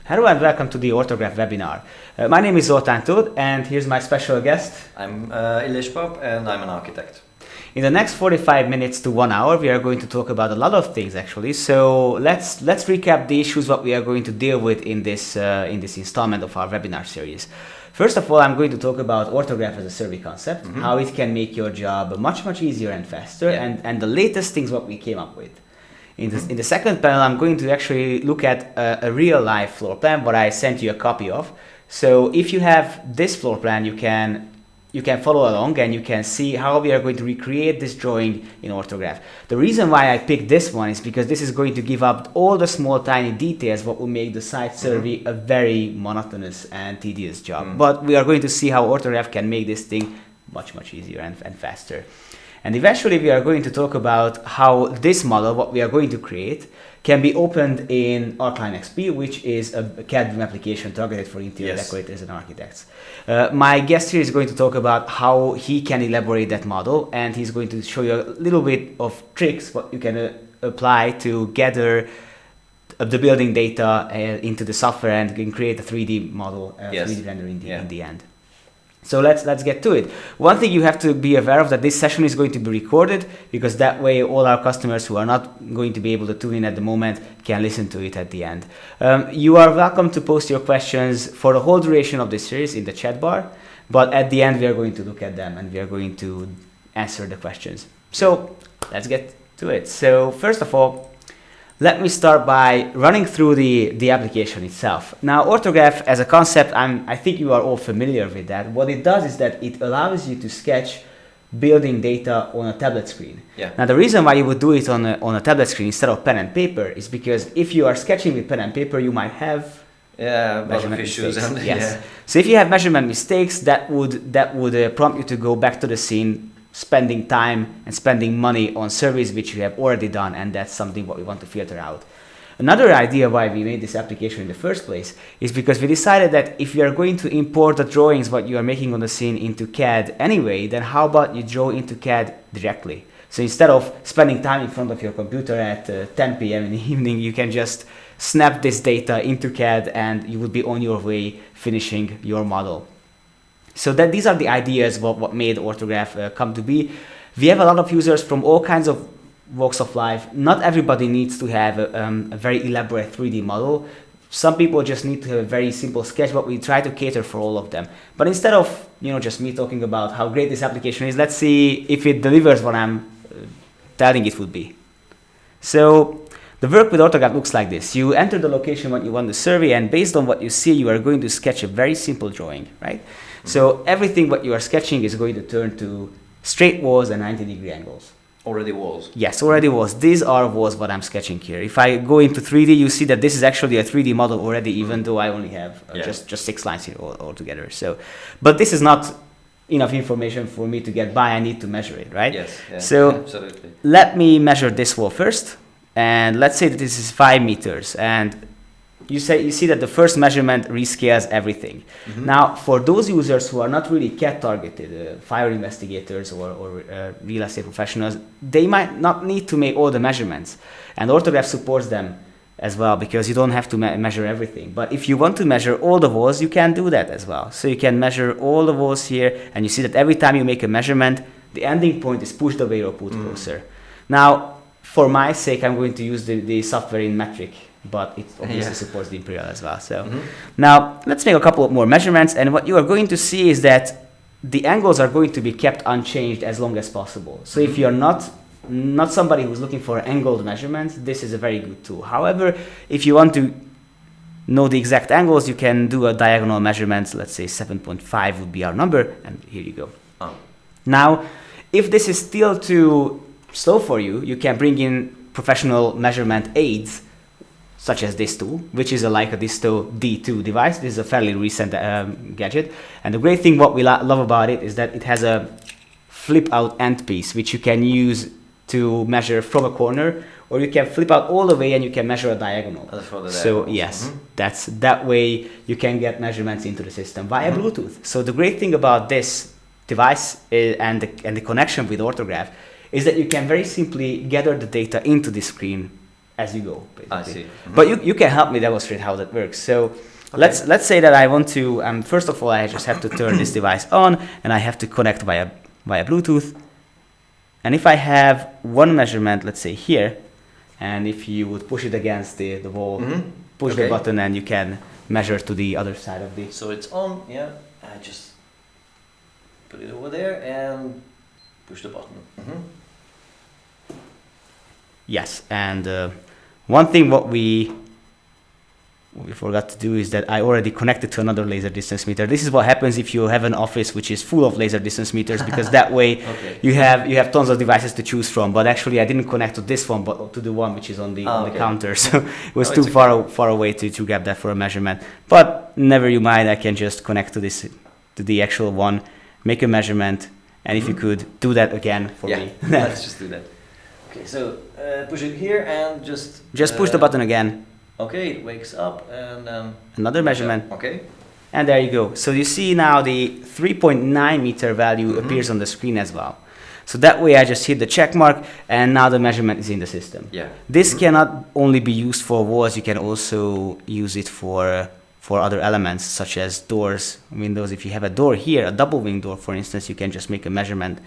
Hello and welcome to the OrthoGraph webinar. My name is Zoltán Tóth and here's my special guest. I'm Illés Pap and I'm an architect. In the next 45 minutes to 1 hour we are going to talk about a lot of things actually. So let's recap the issues what we are going to deal with in this installment of our webinar series. First of all, I'm going to talk about OrthoGraph as a survey concept, how it can make your job much easier and faster, and the latest things what we came up with. In the second panel, I'm going to actually look at a real life floor plan, what I sent you a copy of. So if you have this floor plan, you can follow along and you can see how we are going to recreate this drawing in OrthoGraph. The reason why I picked this one is because this is going to give up all the small tiny details what will make the site survey a very monotonous and tedious job. But we are going to see how OrthoGraph can make this thing much much easier and faster. And eventually we are going to talk about how this model, what we are going to create, can be opened in Archline XP, which is a CAD application targeted for interior decorators and architects. My guest here is going to talk about how he can elaborate that model, and he's going to show you a little bit of tricks what you can apply to gather the building data into the software and can create a 3D model, 3D render in the end. So let's get to it. One thing you have to be aware of that this session is going to be recorded, because that way all our customers who are not going to be able to tune in at the moment can listen to it at the end. You are welcome to post your questions for the whole duration of this series in the chat bar, but at the end we are going to look at them and we are going to answer the questions. So let's get to it. So first of all, let me start by running through the application itself. Now, OrthoGraph as a concept, I think you are all familiar with that. What it does is that it allows you to sketch building data on a tablet screen. Now, the reason why you would do it on a tablet screen instead of pen and paper is because if you are sketching with pen and paper, you might have measurement issues. So if you have measurement mistakes, that would prompt you to go back to the scene, spending time and spending money on surveys which you have already done, and that's something what we want to filter out. Another idea why we made this application in the first place is because we decided that if you are going to import the drawings what you are making on the scene into CAD anyway, then how about you draw into CAD directly? So instead of spending time in front of your computer at 10 p.m. in the evening, you can just snap this data into CAD and you would be on your way finishing your model. So these are the ideas what made OrthoGraph come to be. We have a lot of users from all kinds of walks of life. Not everybody needs to have a very elaborate 3D model. Some people just need to have a very simple sketch, but we try to cater for all of them. But instead of just me talking about how great this application is, let's see if it delivers what I'm telling it would be. So the work with OrthoGraph looks like this. You enter the location what you want to survey, and based on what you see, you are going to sketch a very simple drawing, right? So everything what you are sketching is going to turn to straight walls and 90-degree angles. Already walls? Yes, already walls. These are walls what I'm sketching here. If I go into 3D, you see that this is actually a 3D model already, even though I only have just 6 lines here altogether. So, but this is not enough information for me to get by. I need to measure it, right? Yes. So absolutely. Let me measure this wall first, and let's say that this is 5 meters, and you see that the first measurement rescales everything. Now, for those users who are not really CAD targeted, fire investigators or real estate professionals, they might not need to make all the measurements. And OrthoGraph supports them as well, because you don't have to measure everything. But if you want to measure all the walls, you can do that as well. So you can measure all the walls here, and you see that every time you make a measurement, the ending point is pushed away or put closer. Now, for my sake, I'm going to use the software in metric, but it obviously supports the imperial as well. So now let's make a couple of more measurements, and what you are going to see is that the angles are going to be kept unchanged as long as possible. So if you're not somebody who's looking for angled measurements, this is a very good tool. However, if you want to know the exact angles, you can do a diagonal measurement. Let's say 7.5 would be our number, and here you go. Now, if this is still too slow for you, you can bring in professional measurement aids, such as this tool, which is a Leica Disto D2 device. This is a fairly recent gadget. And the great thing what we love about it is that it has a flip out end piece, which you can use to measure from a corner, or you can flip out all the way and you can measure a diagonal. So yes, that way you can get measurements into the system via Bluetooth. So the great thing about this device and the connection with OrthoGraph is that you can very simply gather the data into the screen as you go, basically. I see. Mm-hmm. But you can help me demonstrate how that works. So let's say that I want to, first of all, I just have to turn this device on, and I have to connect via Bluetooth. And if I have one measurement, let's say here, and if you would push it against the wall, push the button, and you can measure to the other side of the... So it's on, yeah. I just put it over there and push the button. Yes, and one thing what we forgot to do is that I already connected to another laser distance meter. This is what happens if you have an office which is full of laser distance meters, because that way you have tons of devices to choose from. But actually, I didn't connect to this one, but to the one which is on the counter. So it was too far away to grab that for a measurement. But never you mind, I can just connect to the actual one, make a measurement, and if you could do that again for me. Let's just do that. Okay, so push it here and just push the button again. Okay, it wakes up and another measurement. Okay. And there you go. So you see now the 3.9 meter value appears on the screen as well. So that way I just hit the check mark, and now the measurement is in the system. Yeah. This cannot only be used for walls, you can also use it for other elements such as doors, windows. If you have a door here, a double wing door for instance, you can just make a measurement,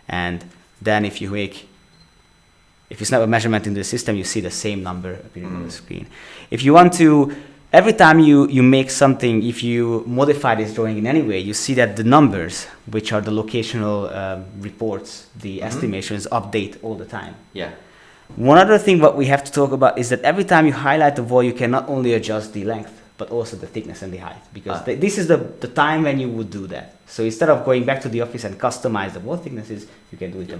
and then if you snap a measurement into the system, you see the same number appearing on the screen. If you want to, every time you make something, if you modify this drawing in any way, you see that the numbers, which are the locational reports, the estimations, update all the time. Yeah. One other thing what we have to talk about is that every time you highlight the wall, you can not only adjust the length, but also the thickness and the height, because this is the time when you would do that. So instead of going back to the office and customize the wall thicknesses, you can do it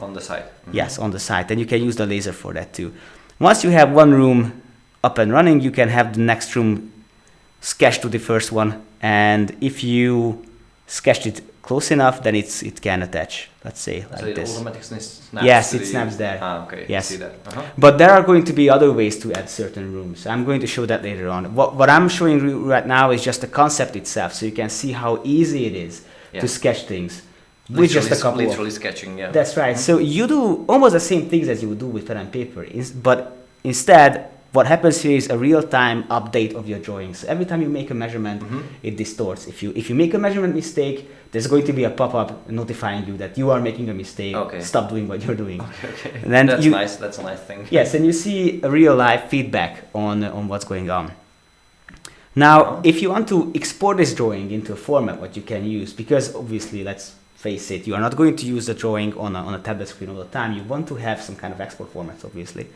on the side. Yes, on the side, and you can use the laser for that too. Once you have one room up and running, you can have the next room sketched to the first one, and if you sketched it close enough, then it can attach. Let's say like this. So it automatically snaps. Yes, it snaps there. Okay. Yes. I see that. But there are going to be other ways to add certain rooms. I'm going to show that later on. What I'm showing you right now is just the concept itself, so you can see how easy it is to sketch things with just a couple. Literally sketching. Yeah. That's right. So you do almost the same things as you would do with pen and paper, but instead, what happens here is a real-time update of your drawings. So every time you make a measurement, it distorts. If you make a measurement mistake, there's going to be a pop-up notifying you that you are making a mistake. Stop doing what you're doing. Okay. And then that's nice. That's a nice thing. Yes, and you see a real-life feedback on what's going on. Now, if you want to export this drawing into a format, what you can use, because obviously, let's face it, you are not going to use the drawing on a tablet screen all the time. You want to have some kind of export formats, obviously.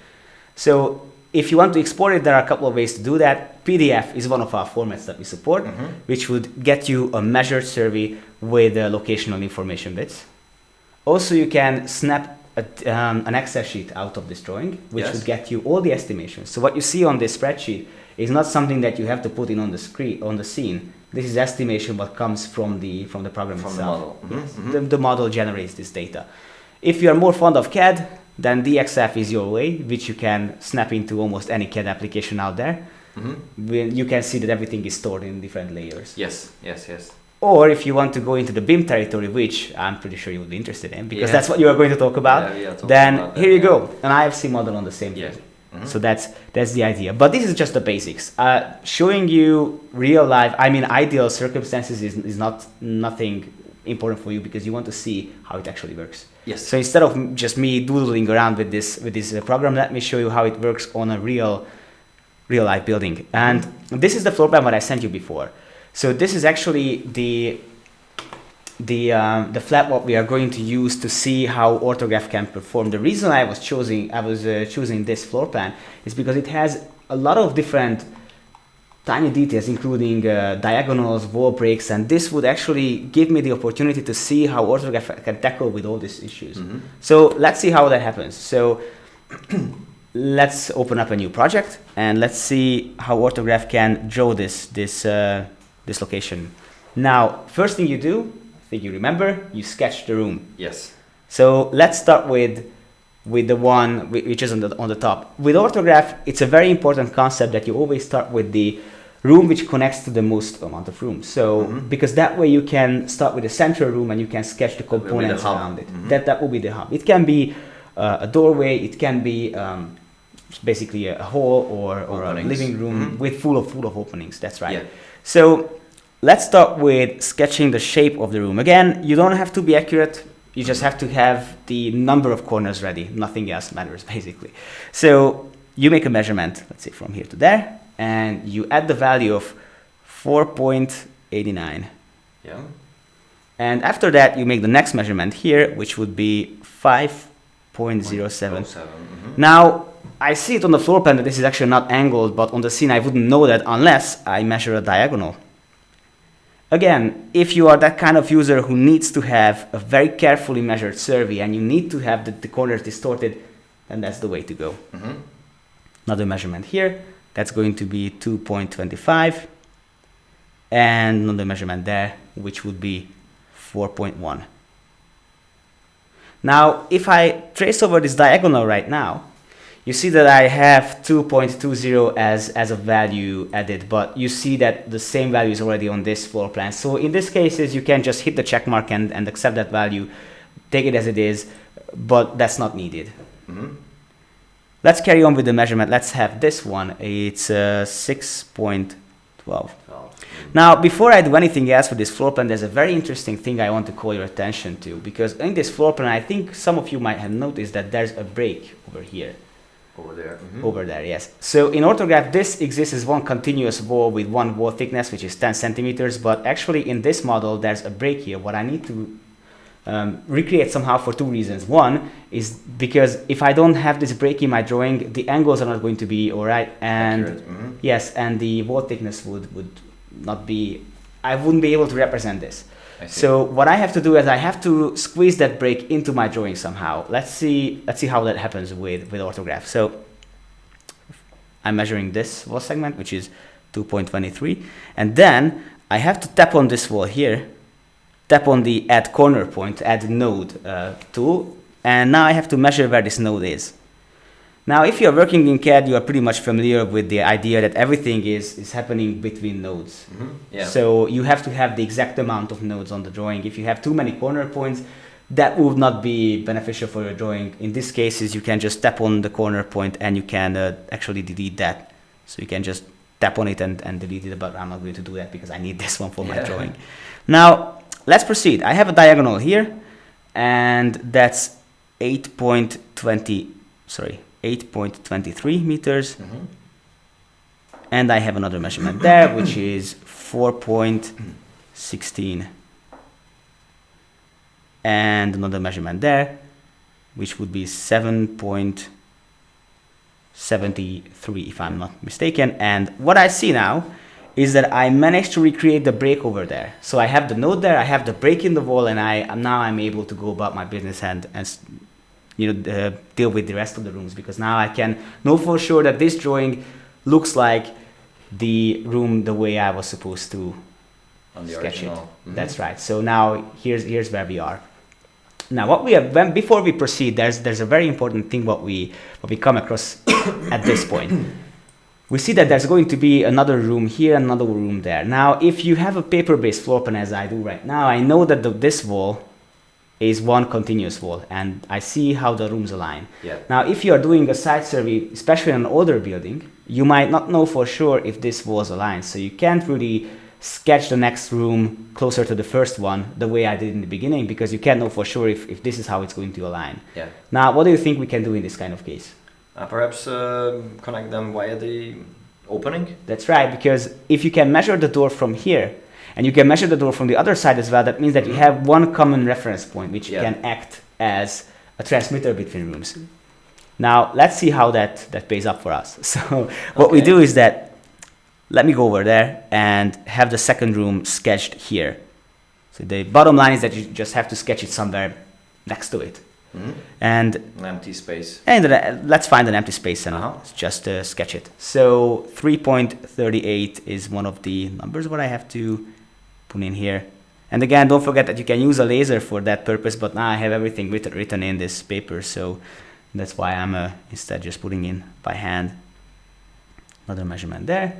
So if you want to export it, there are a couple of ways to do that. PDF is one of our formats that we support, which would get you a measured survey with locational information bits. Also, you can snap an Excel sheet out of this drawing, which would get you all the estimations. So what you see on this spreadsheet is not something that you have to put in on the screen, on the scene. This is estimation what comes from the program itself. The model. Yes. The model generates this data. If you are more fond of CAD, then DXF is your way, which you can snap into almost any CAD application out there. You can see that everything is stored in different layers. Yes. Or if you want to go into the BIM territory, which I'm pretty sure you would be interested in, because that's what you are going to talk about, then here you go, an IFC model on the same thing. So that's the idea. But this is just the basics. Showing you real life, ideal circumstances is nothing important for you, because you want to see how it actually works. Yes. So instead of just me doodling around with this program, let me show you how it works on a real life building. And this is the floor plan what I sent you before. So this is actually the flat what we are going to use to see how OrthoGraph can perform. The reason I was choosing this floor plan is because it has a lot of different tiny details, including diagonals, wall breaks, and this would actually give me the opportunity to see how OrthoGraph can tackle with all these issues. So let's see how that happens. So let's open up a new project and let's see how OrthoGraph can draw this location. Now, first thing you do, I think you remember, you sketch the room. Yes. So let's start with the one which is on the top. With OrthoGraph, it's a very important concept that you always start with the room which connects to the most amount of rooms. So because that way you can start with the central room and you can sketch the components around it. That will be the hub. It can be a doorway, it can be basically a hall or a living room with full of openings. That's right. Yeah. So let's start with sketching the shape of the room. Again, you don't have to be accurate. You just have to have the number of corners ready. Nothing else matters, basically. So you make a measurement, let's say from here to there, and you add the value of 4.89. Yeah. And after that, you make the next measurement here, which would be 5.07. Now, I see it on the floor plan that this is actually not angled, but on the scene I wouldn't know that unless I measure a diagonal. Again, if you are that kind of user who needs to have a very carefully measured survey and you need to have the corners distorted, then that's the way to go. Another measurement here, that's going to be 2.25. And another measurement there, which would be 4.1. Now, if I trace over this diagonal right now, you see that I have 2.20 as a value added, but you see that the same value is already on this floor plan. So in this case, you can just hit the check mark and accept that value, take it as it is, but that's not needed. Let's carry on with the measurement. Let's have this one. It's 6.12. Now, before I do anything else for this floor plan, there's a very interesting thing I want to call your attention to, because in this floor plan, I think some of you might have noticed that there's a break over here. Over there. Over there, yes. So in OrthoGraph, this exists as one continuous wall with one wall thickness, which is 10 centimeters. But actually, in this model, there's a break here. What I need to recreate somehow for two reasons. One is because if I don't have this break in my drawing, the angles are not going to be all right. And yes, and the wall thickness would not be, I wouldn't be able to represent this. So what I have to do is I have to squeeze that break into my drawing somehow. Let's see how that happens with OrthoGraph. So I'm measuring this wall segment, which is 2.23, and then I have to tap on this wall here, tap on the add corner point, add node tool, and now I have to measure where this node is. Now, if you're working in CAD, you are pretty much familiar with the idea that everything is happening between nodes. So you have to have the exact amount of nodes on the drawing. If you have too many corner points, that would not be beneficial for your drawing. In this case, you can just tap on the corner point and you can actually delete that. So you can just tap on it and delete it, but I'm not going to do that because I need this one for my drawing. Now, let's proceed. I have a diagonal here, and that's 8.23 meters. And I have another measurement there, which is 4.16. And another measurement there, which would be 7.73, if I'm not mistaken. And what I see now is that I managed to recreate the break over there. So I have the node there, I have the break in the wall, and now I'm able to go about my business and deal with the rest of the rooms, because now I can know for sure that this drawing looks like the room the way I was supposed to sketch it. That's right. So now here's where we are. Now, before we proceed, there's a very important thing what we come across at this point. We see that there's going to be another room here, another room there. Now, if you have a paper-based floor plan as I do right now, I know that this wall is one continuous wall, and I see how the rooms align. Now, if you are doing a site survey, especially in an older building, you might not know for sure if this wall is aligned, so you can't really sketch the next room closer to the first one the way I did in the beginning, because you can't know for sure if this is how it's going to align. Now, what do you think we can do in this kind of case? Perhaps connect them via the opening? That's right, because if you can measure the door from here, and you can measure the door from the other side as well, that means that you have one common reference point, which can act as a transmitter between rooms. Now, let's see how that pays up for us. So what we do is that, let me go over there and have the second room sketched here. So the bottom line is that you just have to sketch it somewhere next to it. And an empty space. And let's find an empty space and just sketch it. So 3.38 is one of the numbers what I have to put in here. And again, don't forget that you can use a laser for that purpose, but now I have everything written in this paper, so that's why I'm instead just putting in by hand. Another measurement there,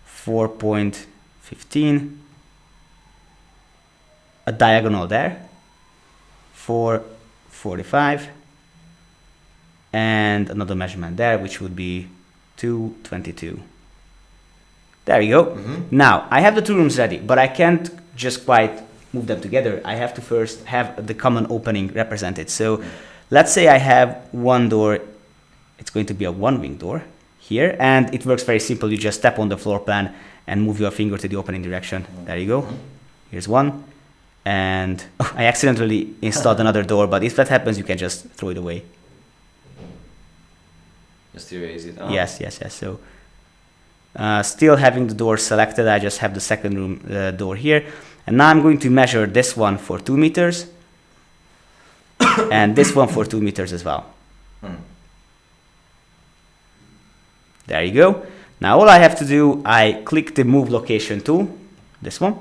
4.15. A diagonal there, 4.45. and another measurement there, which would be 222. There you go. Now, I have the two rooms ready, but I can't just quite move them together. I have to first have the common opening represented. So let's say I have one door. It's going to be a one-wing door here, and it works very simple. You just tap on the floor plan and move your finger to the opening direction. There you go. Here's one. And I accidentally installed another door, but if that happens, you can just throw it away. Just erase it. Yes. So still having the door selected, I just have the second room door here. And now I'm going to measure this one for 2 meters and this one for 2 meters as well. There you go. Now all I have to do, I click the move location tool, this one,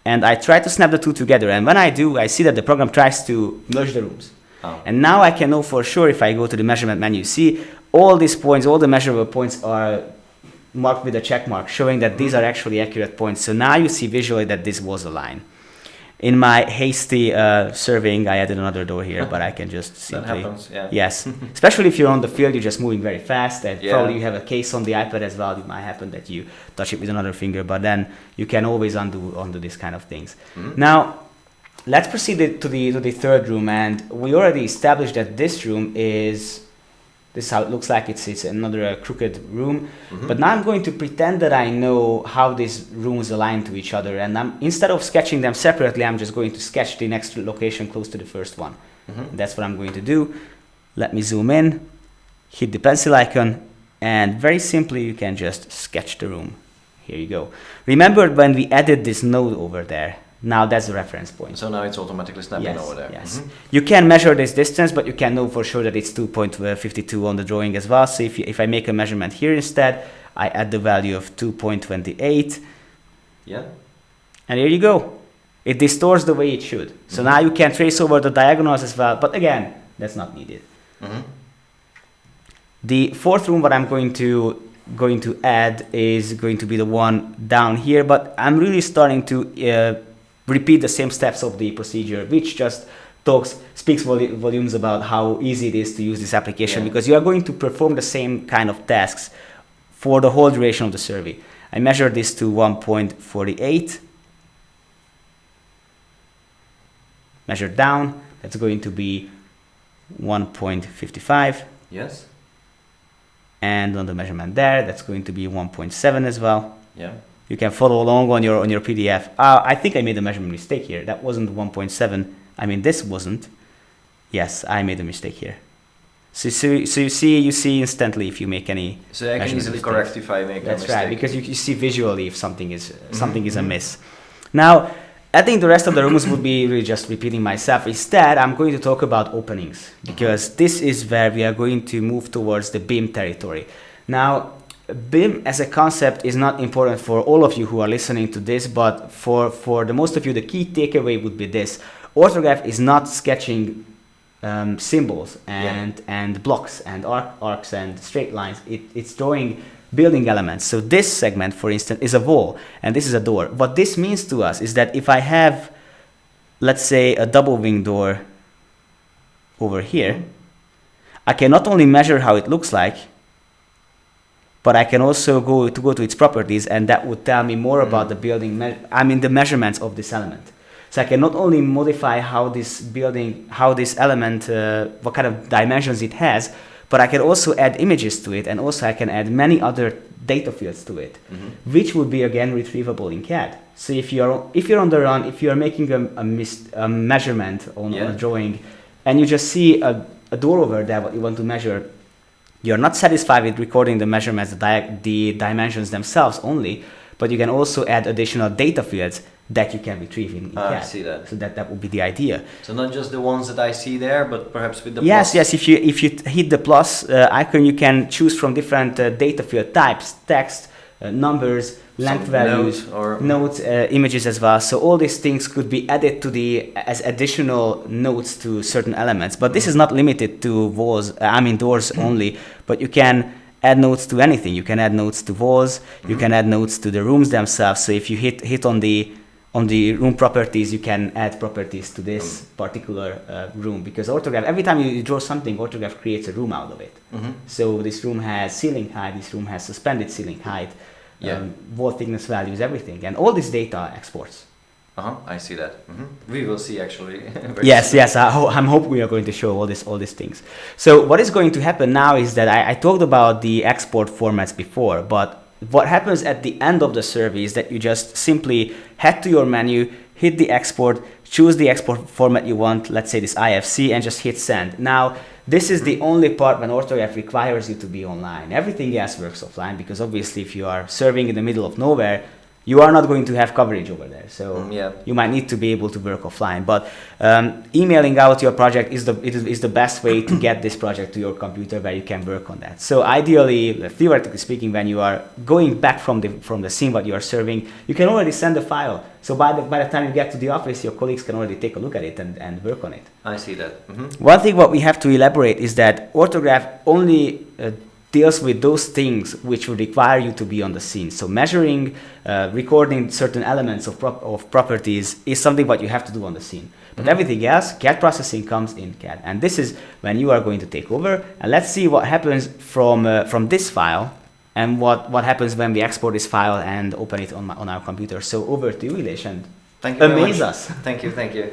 and I try to snap the two together. And when I do, I see that the program tries to merge the rooms. And now I can know for sure, if I go to the measurement menu, see all these points, all the measurable points are marked with a check mark, showing that these are actually accurate points. So now you see visually that this was a line. In my hasty surveying, I added another door here, but I can just simply... That happens, yeah. Yes, especially if you're on the field, you're just moving very fast, and probably you have a case on the iPad as well. It might happen that you touch it with another finger, but then you can always undo this kind of things. Now, let's proceed to the third room, and we already established that this room is... This is how it looks like. It's another crooked room. But now I'm going to pretend that I know how these rooms align to each other. And instead of sketching them separately, I'm just going to sketch the next location close to the first one. That's what I'm going to do. Let me zoom in, hit the pencil icon, and very simply you can just sketch the room. Here you go. Remember when we added this node over there? Now that's the reference point. So now it's automatically snapping over there. Yes. You can measure this distance, but you can know for sure that it's 2.52 on the drawing as well. So if I make a measurement here instead, I add the value of 2.28. Yeah. And here you go. It distorts the way it should. So now you can trace over the diagonals as well, but again, that's not needed. The fourth room, what I'm going to add is going to be the one down here, but I'm really starting to repeat the same steps of the procedure, which just speaks volumes about how easy it is to use this application, because you are going to perform the same kind of tasks for the whole duration of the survey. I measure this to 1.48. Measure down, that's going to be 1.55. Yes. And on the measurement there, that's going to be 1.7 as well. Yeah. You can follow along on your PDF. I think I made a measurement mistake here. That wasn't 1.7. I mean, this wasn't. Yes, I made a mistake here. So you see instantly if you make any. So I can easily correct if I make a mistake. That's right, because you see visually if something is amiss. Now, I think the rest of the rooms would be really just repeating myself. Instead, I'm going to talk about openings, because this is where we are going to move towards the BIM territory. Now, BIM as a concept is not important for all of you who are listening to this, but for the most of you, the key takeaway would be this. OrthoGraph is not sketching symbols and blocks and arcs and straight lines. It's drawing building elements. So this segment, for instance, is a wall, and this is a door. What this means to us is that if I have, let's say, a double wing door over here, I can not only measure how it looks like, but I can also go to its properties, and that would tell me more about the building, the measurements of this element. So I can not only modify how this element, what kind of dimensions it has, but I can also add images to it, and also I can add many other data fields to it, which would be again retrievable in CAD. So if you're on the run, if you're making a measurement on a drawing, and you just see a door over there, what you want to measure, you're not satisfied with recording the measurements, the dimensions themselves only, but you can also add additional data fields that you can retrieve in CAD. I see that. So that would be the idea. So not just the ones that I see there, but perhaps with the plus. Yes. If you hit the plus icon, you can choose from different data field types, text, numbers, length values, notes, images as well. So all these things could be added to as additional notes to certain elements. But this is not limited to walls. Doors only. But you can add notes to anything. You can add notes to walls. You can add notes to the rooms themselves. So if you hit on the on the room properties, you can add properties to this particular room, because OrthoGraph, every time you draw something, OrthoGraph creates a room out of it. So this room has ceiling height, this room has suspended ceiling height, wall thickness values, everything, and all this data exports. I see that. We will see actually. Yes, I'm hope we are going to show all these things. So what is going to happen now is that I talked about the export formats before, but what happens at the end of the survey is that you just simply head to your menu, hit the export, choose the export format you want, let's say this IFC, and just hit send. Now, this is the only part when OrthoGraph requires you to be online. Everything else works offline, because obviously if you are serving in the middle of nowhere, you are not going to have coverage over there. So you might need to be able to work offline. But emailing out your project is the best way to get this project to your computer where you can work on that. So ideally, theoretically speaking, when you are going back from the scene what you are serving, you can already send a file. So by the time you get to the office, your colleagues can already take a look at it and work on it. I see that. One thing what we have to elaborate is that OrthoGraph only deals with those things which would require you to be on the scene. So measuring, recording certain elements of properties is something what you have to do on the scene. But everything else, CAD processing comes in CAD. And this is when you are going to take over. And let's see what happens from this file and what happens when we export this file and open it on our computer. So over to you, Ilés, and thank you amaze very much. us. Thank you.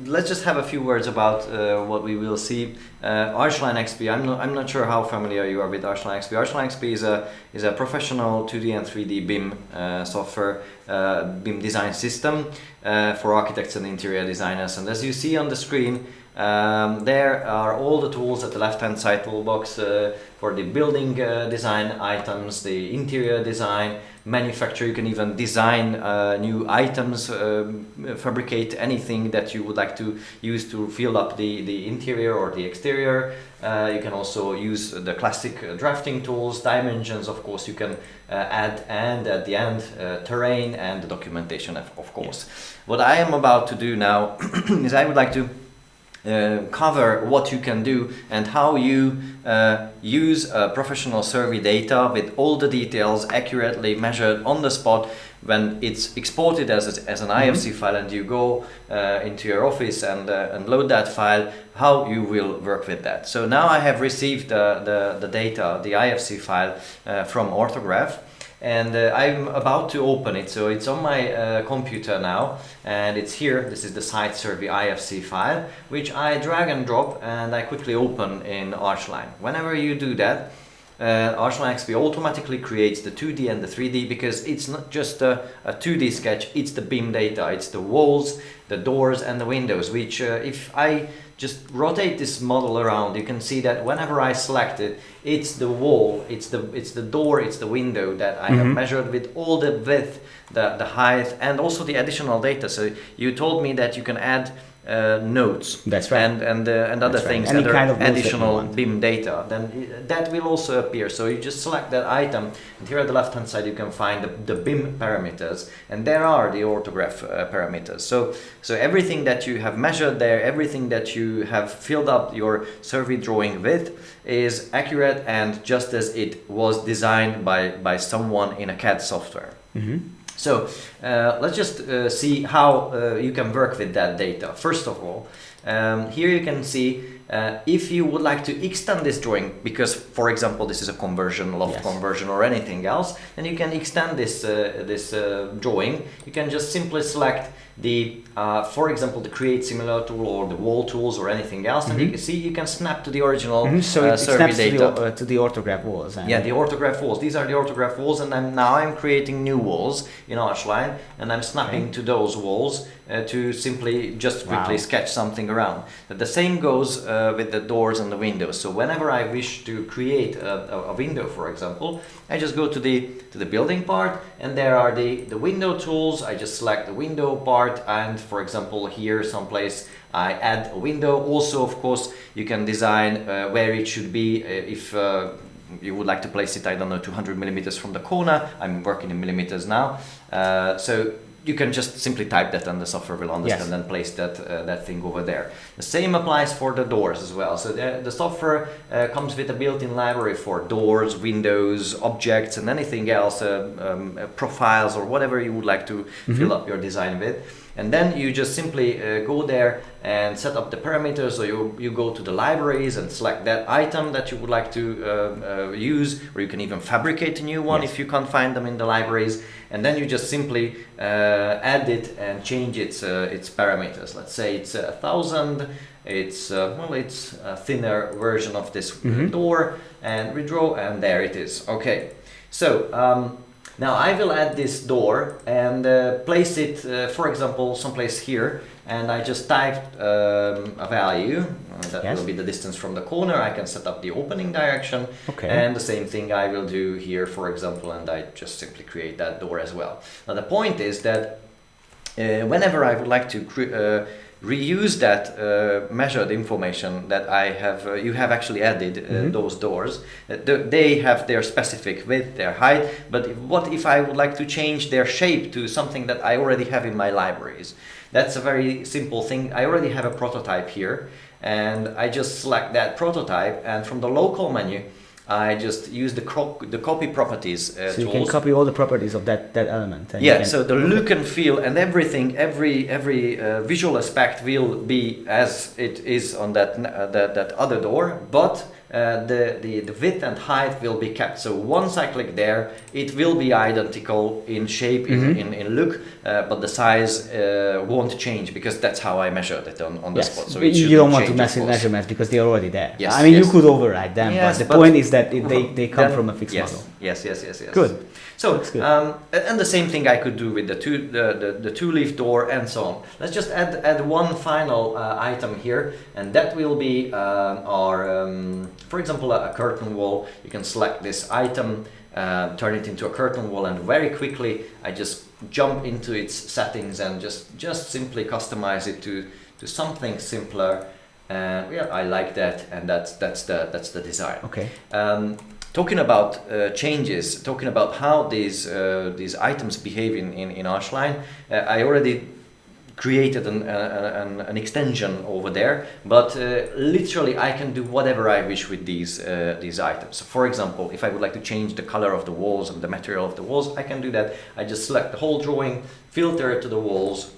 Let's just have a few words about what we will see. Archline XP. I'm not sure how familiar you are with Archline XP. Archline XP is a professional 2D and 3D BIM software, BIM design system for architects and interior designers. And as you see on the screen, there are all the tools at the left-hand side toolbox for the building design items, the interior design, manufacture. You can even design new items, fabricate anything that you would like to use to fill up the interior or the exterior. You can also use the classic drafting tools, dimensions, of course. You can add, and at the end, terrain and the documentation, of course. What I am about to do now is I would like to cover what you can do and how you use professional survey data with all the details accurately measured on the spot when it's exported as an IFC file, and you go into your office and load that file, how you will work with that. So now I have received the data, the IFC file from OrthoGraph. And I'm about to open it, so it's on my computer now, and it's here. This is the site survey IFC file, which I drag and drop and I quickly open in Archline. Whenever you do that, Archline XP automatically creates the 2D and the 3D, because it's not just a 2D sketch, it's the BIM data, it's the walls, the doors and the windows, which if I just rotate this model around, you can see that whenever I select it, it's the wall, it's the door, it's the window that I have measured with all the width, the height, and also the additional data. So you told me that you can add nodes. That's right. And other things, Any kind of additional BIM data, then that will also appear. So you just select that item, and here at the left hand side you can find the BIM parameters, and there are the OrthoGraph parameters. So everything that you have measured there, everything that you have filled up your survey drawing with, is accurate and just as it was designed by someone in a CAD software. So let's just see how you can work with that data. First of all, here you can see if you would like to extend this drawing, because for example this is a conversion, loft conversion or anything else, then you can extend this drawing. You can just simply select the for example the create similar tool or the wall tools or anything else, and you can see you can snap to the original so it survey snaps data to the OrthoGraph walls. Yeah, the OrthoGraph walls. These are the OrthoGraph walls, and now I'm creating new walls in Archline, and I'm snapping to those walls to simply just quickly sketch something around. But the same goes with the doors and the windows. So whenever I wish to create a window, for example, I just go to the building part, and there are the window tools. I just select the window part, and for example here someplace I add a window. Also, of course, you can design where it should be if you would like to place it, I don't know, 200 millimeters from the corner. I'm working in millimeters now. So you can just simply type that and the software will understand and place that thing over there. The same applies for the doors as well. So the software comes with a built-in library for doors, windows, objects, and anything else, profiles or whatever you would like to fill up your design with. And then you just simply go there and set up the parameters. So you go to the libraries and select that item that you would like to use, or you can even fabricate a new one if you can't find them in the libraries. And then you just simply add it and change its parameters. Let's say it's 1,000. It's it's a thinner version of this door, and redraw, and there it is. Okay, so. Now I will add this door and place it, for example, someplace here, and I just typed a value, that will be the distance from the corner. I can set up the opening direction, and the same thing I will do here, for example, and I just simply create that door as well. Now the point is that whenever I would like to reuse that measured information that I have, you have actually added those doors. They have their specific width, their height, but what if I would like to change their shape to something that I already have in my libraries? That's a very simple thing. I already have a prototype here, and I just select that prototype, and from the local menu, I just use the copy properties so you can copy all the properties of that element. And so the look and feel and everything, every visual aspect will be as it is on that other door, but the width and height will be kept. So once I click there, it will be identical in shape, in look, but the size won't change, because that's how I measured it on the spot. So you don't want to mess with measurements because they're already there. I mean, you could override them, but the point is that they come from a fixed model. Yes. Good. So, and the same thing I could do with the two-leaf door and so on. Let's just add one final item here, and that will be our, for example, a curtain wall. You can select this item, turn it into a curtain wall, and very quickly I just jump into its settings and just simply customize it to something simpler. I like that, and that's the design. Okay. Talking about changes, talking about how these items behave in Archline, I already created an extension over there, but literally I can do whatever I wish with these items. So for example, if I would like to change the color of the walls and the material of the walls, I can do that. I just select the whole drawing, filter it to the walls,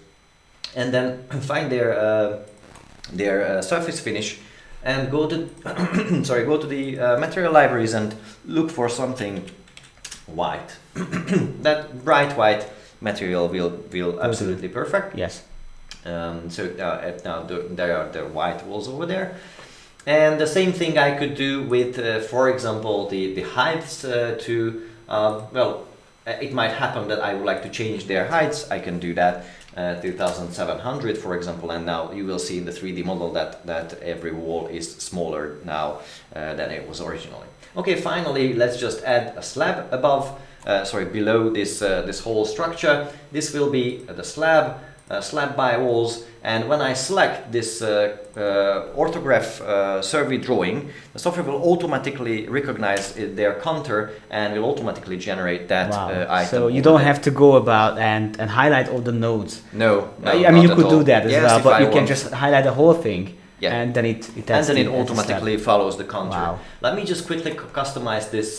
and then find their surface finish, and go to the material libraries and look for something white. That bright white material will absolutely perfect. Yes. So now there are the white walls over there, and the same thing I could do with, for example, the heights to it might happen that I would like to change their heights. I can do that. 2,700, for example, and now you will see in the 3D model that every wall is smaller now than it was originally. Okay, finally, let's just add a slab below this whole structure. This will be the slab by walls, and when I select this OrthoGraph survey drawing, the software will automatically recognize their contour and will automatically generate that item. So you don't have to go about and highlight all the nodes. No, I mean, you could do that as well, but you can just highlight the whole thing. Yeah. And then it automatically follows the contour. Wow. Let me just quickly customize this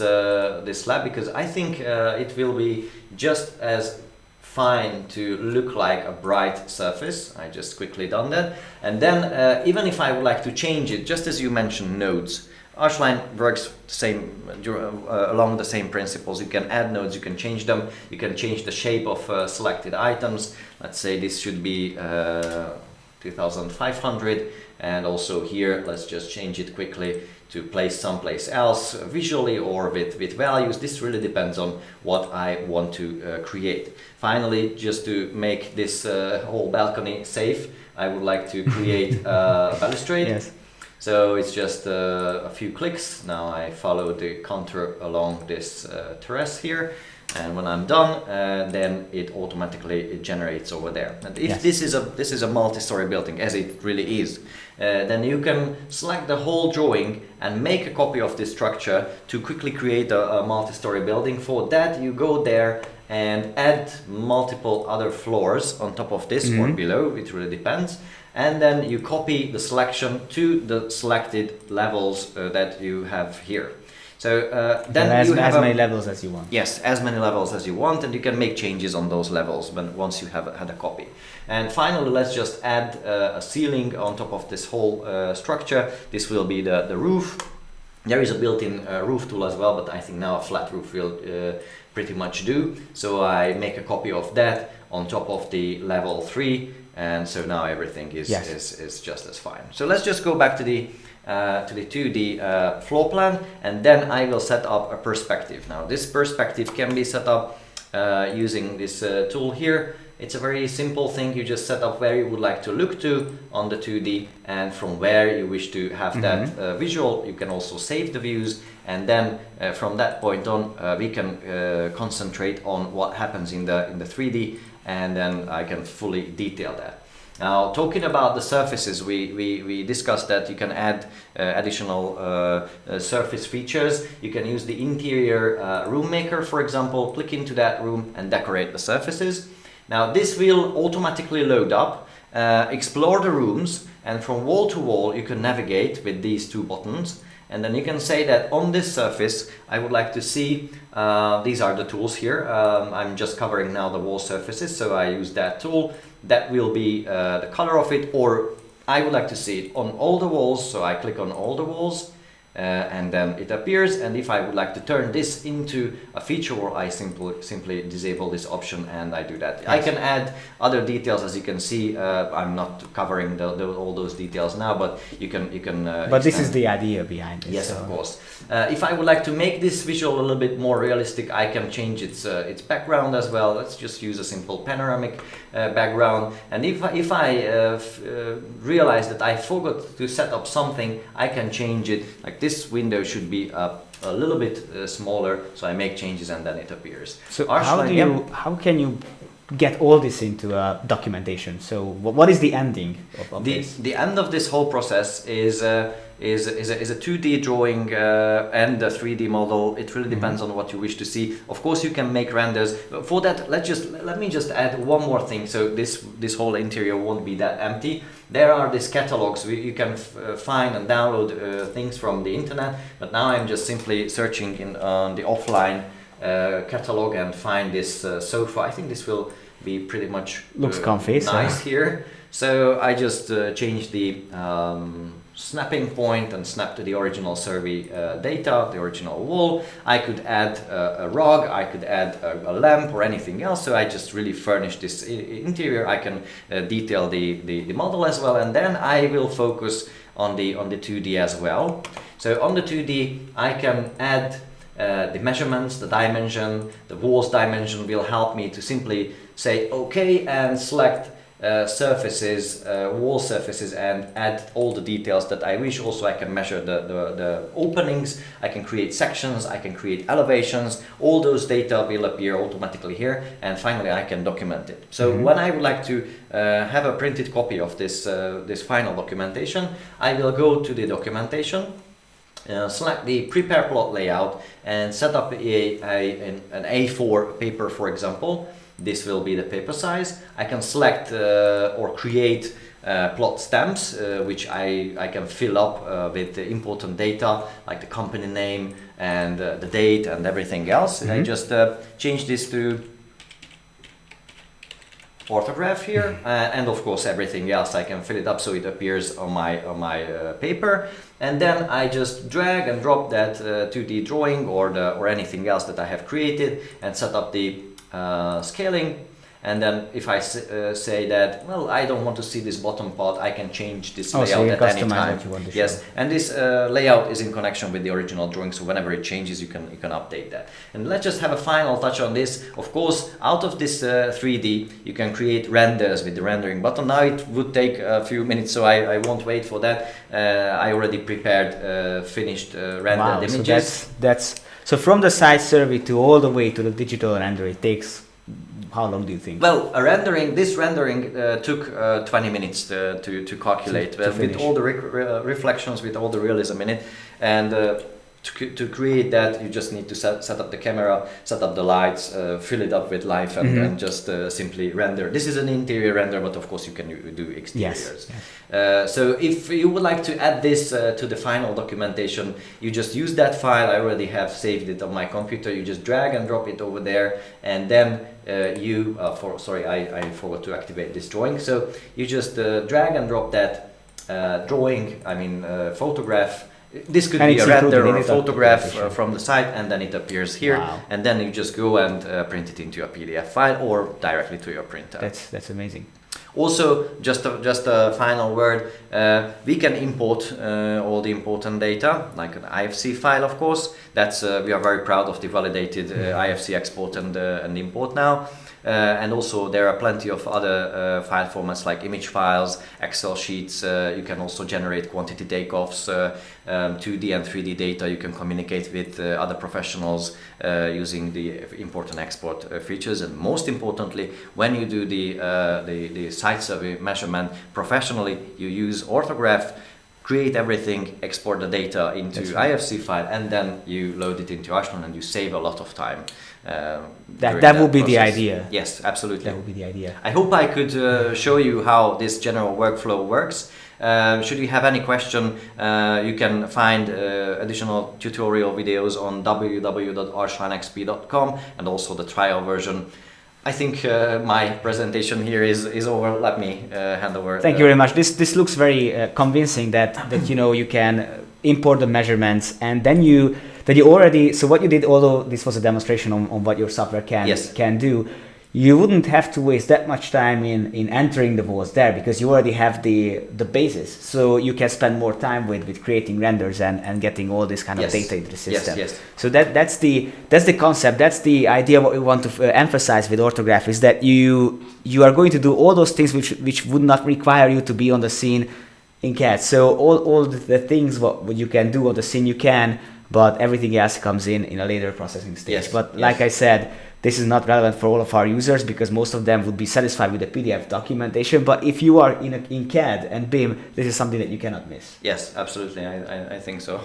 slab, because I think it will be just as fine to look like a bright surface. I just quickly done that, and then even if I would like to change it, just as you mentioned nodes, Archline works along the same principles. You can add nodes, you can change them, you can change the shape of selected items. Let's say this should be 2,500, and also here let's just change it quickly to place someplace else visually or with values. This really depends on what I want to create. Finally, just to make this whole balcony safe, I would like to create a balustrade. Yes. So it's just a few clicks. Now I follow the contour along this terrace here, And when I'm done, then it automatically generates over there. And if this is a multi-story building, as it really is, then you can select the whole drawing and make a copy of this structure to quickly create a multi-story building. For that, you go there and add multiple other floors on top of this or below, it really depends. And then you copy the selection to the selected levels that you have here. So then you have as many levels as you want. Yes, as many levels as you want, and you can make changes on those levels once you have had a copy. And finally, let's just add a ceiling on top of this whole structure. This will be the roof. There is a built-in roof tool as well, but I think now a flat roof will pretty much do. So I make a copy of that on top of the level 3, and so now everything is just as fine. So let's just go back to the 2D floor plan, and then I will set up a perspective. Now this perspective can be set up using this tool here. It's a very simple thing. You just set up where you would like to look to on the 2D, and from where you wish to have that visual. You can also save the views, and then from that point on we can concentrate on what happens in the 3D, and then I can fully detail that. Now, talking about the surfaces, we discussed that you can add additional surface features. You can use the interior room maker, for example, click into that room and decorate the surfaces. Now, this will automatically load up, explore the rooms, and from wall to wall you can navigate with these two buttons. And then you can say that on this surface I would like to see, these are the tools here, I'm just covering now the wall surfaces, so I use that tool. That will be the color of it, or I would like to see it on all the walls, so I click on all the walls, and then it appears. And if I would like to turn this into a feature wall, I simply disable this option and I do that. Yes. I can add other details, as you can see. I'm not covering all those details now, but you can. But this is the idea behind it. Yes, so. Of course. If I would like to make this visual a little bit more realistic, I can change its background as well. Let's just use a simple panoramic background. And if I realize that I forgot to set up something, I can change it. Like this window should be a little bit smaller, so I make changes and then it appears. So how can you get all this into documentation? So what is the ending of this? The end of this whole process is a 2D drawing and a 3D model. It really depends on what you wish to see. Of course, you can make renders. For that, let me just add one more thing. So this whole interior won't be that empty. There are these catalogs. You can find and download things from the internet. But now I'm just simply searching on the offline catalog and find this sofa. I think this will be pretty much looks comfy, nice here. So I just changed the snapping point and snap to the original survey data, the original wall. I could add a rug, I could add a lamp or anything else. So I just really furnish this interior. I can detail the model as well, and then I will focus on the 2D as well. So on the 2D I can add the measurements, the dimension, the walls dimension will help me to simply say okay and select surfaces, wall surfaces, and add all the details that I wish. Also I can measure the openings, I can create sections, I can create elevations. All those data will appear automatically here, and finally I can document it. So when I would like to have a printed copy of this final documentation, I will go to the documentation, select the prepare plot layout and set up an A4 paper, for example. This will be the paper size. I can select or create plot stamps, which I can fill up with the important data like the company name and the date and everything else. I just change this to OrthoGraph here, and of course everything else I can fill it up so it appears on my paper, and then I just drag and drop that 2D drawing or anything else that I have created and set up the scaling. And then if I say that, well, I don't want to see this bottom part, I can change this layout at any time. Yes, and this layout is in connection with the original drawing, so whenever it changes, you can update that. And let's just have a final touch on this. Of course, out of this 3D, you can create renders with the rendering button. Now it would take a few minutes, so I won't wait for that. I already prepared finished rendered images. So So from the site survey to all the way to the digital render, it takes how long do you think? Well, this rendering took 20 minutes to calculate with all the reflections, with all the realism in it, and to create that you just need to set up the camera, set up the lights, fill it up with life, and just simply render. This is an interior render, but of course you can do exteriors. Yes. So if you would like to add this to the final documentation, you just use that file. I already have saved it on my computer. You just drag and drop it over there, and then I forgot to activate this drawing. So you just drag and drop that drawing, photograph. This could be a render or a photograph from the site, and then it appears here. Wow. And then you just go and print it into a PDF file or directly to your printer. That's amazing. Also, just a final word, we can import all the important data, like an IFC file, of course. That's we are very proud of the validated IFC export and import now. And also there are plenty of other file formats like image files, Excel sheets. You can also generate quantity takeoffs, 2D and 3D data. You can communicate with other professionals using the import and export features. And most importantly, when you do the site survey measurement professionally, you use OrthoGraph, create everything, export the data into IFC file, and then you load it into Archline, and you save a lot of time. That would be the idea. Yes, absolutely. That would be the idea. I hope I could show you how this general workflow works. Should you have any question, you can find additional tutorial videos on www.archlinexp.com, and also the trial version. I think my presentation here is over. Let me hand over. Thank you very much. This looks very convincing that you can import the measurements, and then you already, so what you did, although this was a demonstration on what your software can do, you wouldn't have to waste that much time in entering the walls there, because you already have the basis. So you can spend more time with creating renders and getting all this kind of data into the system. Yes. So that's the concept. That's the idea. What we want to emphasize with OrthoGraph is that you are going to do all those things which would not require you to be on the scene in CAD. So all the things what you can do on the scene you can, but everything else comes in a later processing stage. Yes. But like I said, this is not relevant for all of our users, because most of them would be satisfied with the PDF documentation. But if you are in CAD and BIM, this is something that you cannot miss. Yes, absolutely. I think so.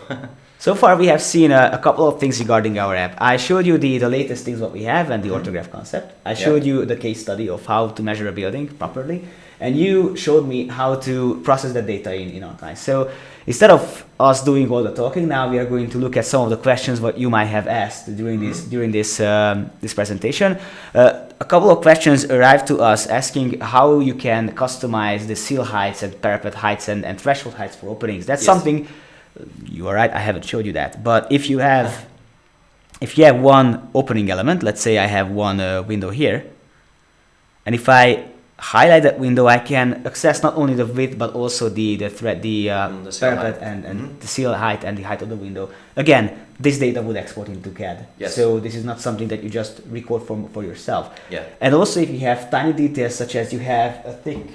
So far we have seen a couple of things regarding our app. I showed you the latest things what we have and the OrthoGraph concept. I showed you the case study of how to measure a building properly. And you showed me how to process the data in Archline. So instead of us doing all the talking, now we are going to look at some of the questions what you might have asked during this presentation. A couple of questions arrived to us asking how you can customize the sill heights and parapet heights and threshold heights for openings. That's something, you are right, I haven't showed you that. But if you have one opening element, let's say I have one window here, and if I highlight that window, I can access not only the width but also the parapet and the sill height and the height of the window. Again, this data would export into CAD. Yes. So this is not something that you just record for yourself. Yeah. And also, if you have tiny details, such as you have a thick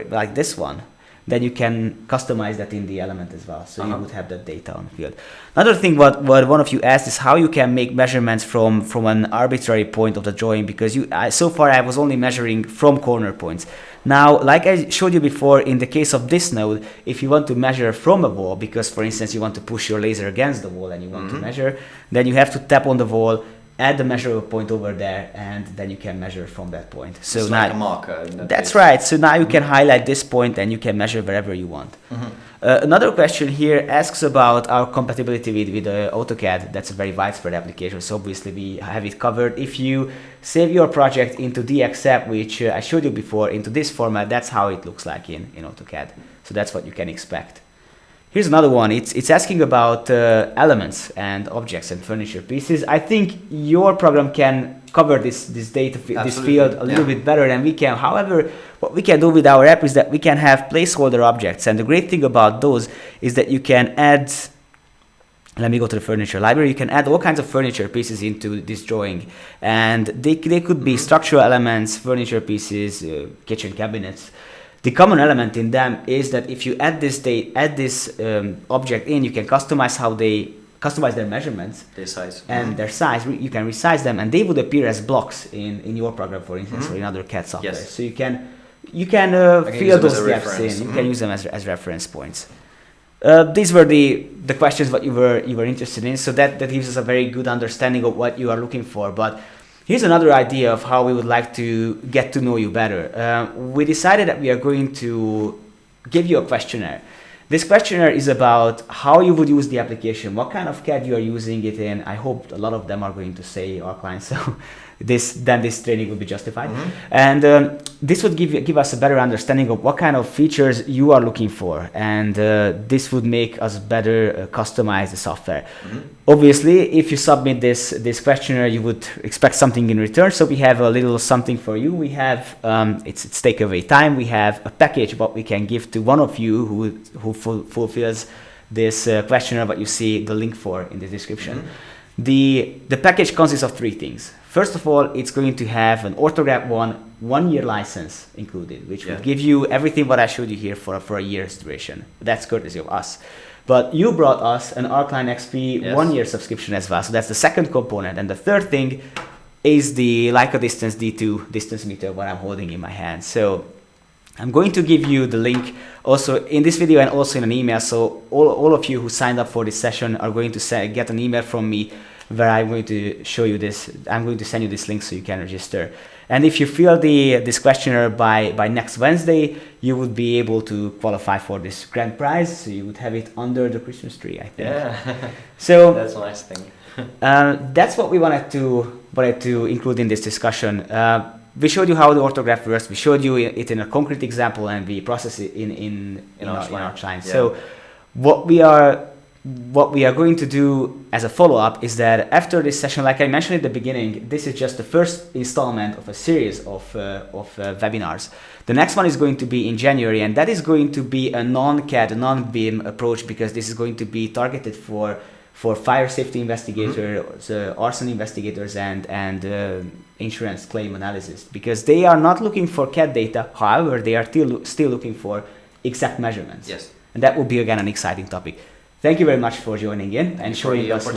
like this one, then you can customize that in the element as well. So you would have that data on the field. Another thing what one of you asked is how you can make measurements from an arbitrary point of the drawing, because so far I was only measuring from corner points. Now, like I showed you before, in the case of this node, if you want to measure from a wall, because for instance you want to push your laser against the wall and you want to measure, then you have to tap on the wall, add the measurable point over there, and then you can measure from that point. So it's now, like a marker. That's right. So now you can highlight this point and you can measure wherever you want. Another question here asks about our compatibility with AutoCAD. That's a very widespread application, so obviously we have it covered. If you save your project into DXF, which I showed you before, into this format, that's how it looks like in AutoCAD. So that's what you can expect. Here's another one. It's asking about elements and objects and furniture pieces. I think your program can cover this data this field a little bit better than we can. However, what we can do with our app is that we can have placeholder objects, and the great thing about those is that you can add. Let me go to the furniture library. You can add all kinds of furniture pieces into this drawing, and they could be structural elements, furniture pieces, kitchen cabinets. The common element in them is that if you add this object in, you can customize how they customize their measurements, their size, and their size. You can resize them, and they would appear as blocks in your program, for instance, or in other CAD software. Yes. So you can fill those gaps in. You can use them as reference points. These were the questions that you were interested in. So that gives us a very good understanding of what you are looking for. But here's another idea of how we would like to get to know you better. We decided that we are going to give you a questionnaire. This questionnaire is about how you would use the application, what kind of CAD you are using it in. I hope a lot of them are going to say Archline, so this training will be justified. And this would give us a better understanding of what kind of features you are looking for, and this would make us better customize the software. Obviously, if you submit this questionnaire, you would expect something in return. So we have a little something for you. We have it's takeaway time. We have a package what we can give to one of you who fulfills this questionnaire. What you see the link for in the description. The package consists of 3 things. First of all, it's going to have an OrthoGraph I 1-year license included, which will give you everything what I showed you here for a year's duration. That's courtesy of us. But you brought us an Archline XP 1-year subscription as well. So that's the second component. And the third thing is the Leica Disto D2 distance meter, what I'm holding in my hand. So I'm going to give you the link also in this video and also in an email. So all of you who signed up for this session are going to get an email from me where I'm going to show you this. I'm going to send you this link so you can register. And if you fill this questionnaire by next Wednesday, you would be able to qualify for this grand prize. So you would have it under the Christmas tree, I think. Yeah. So that's a nice thing. That's what we wanted to include in this discussion. We showed you how the OrthoGraph works. We showed you it in a concrete example, and we process it in Archline. Yeah. So what we are going to do as a follow-up is that after this session, like I mentioned at the beginning, this is just the first installment of a series of webinars. The next one is going to be in January, and that is going to be a non-CAD, non-BIM approach, because this is going to be targeted for fire safety investigators, arson investigators, and insurance claim analysis, because they are not looking for CAD data. However, they are still looking for exact measurements. Yes. And that will be again an exciting topic. Thank you very much for joining in and showing us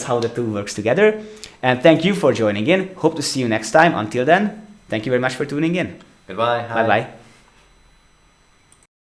how the tool works together. And thank you for joining in. Hope to see you next time. Until then, thank you very much for tuning in. Goodbye. Bye bye.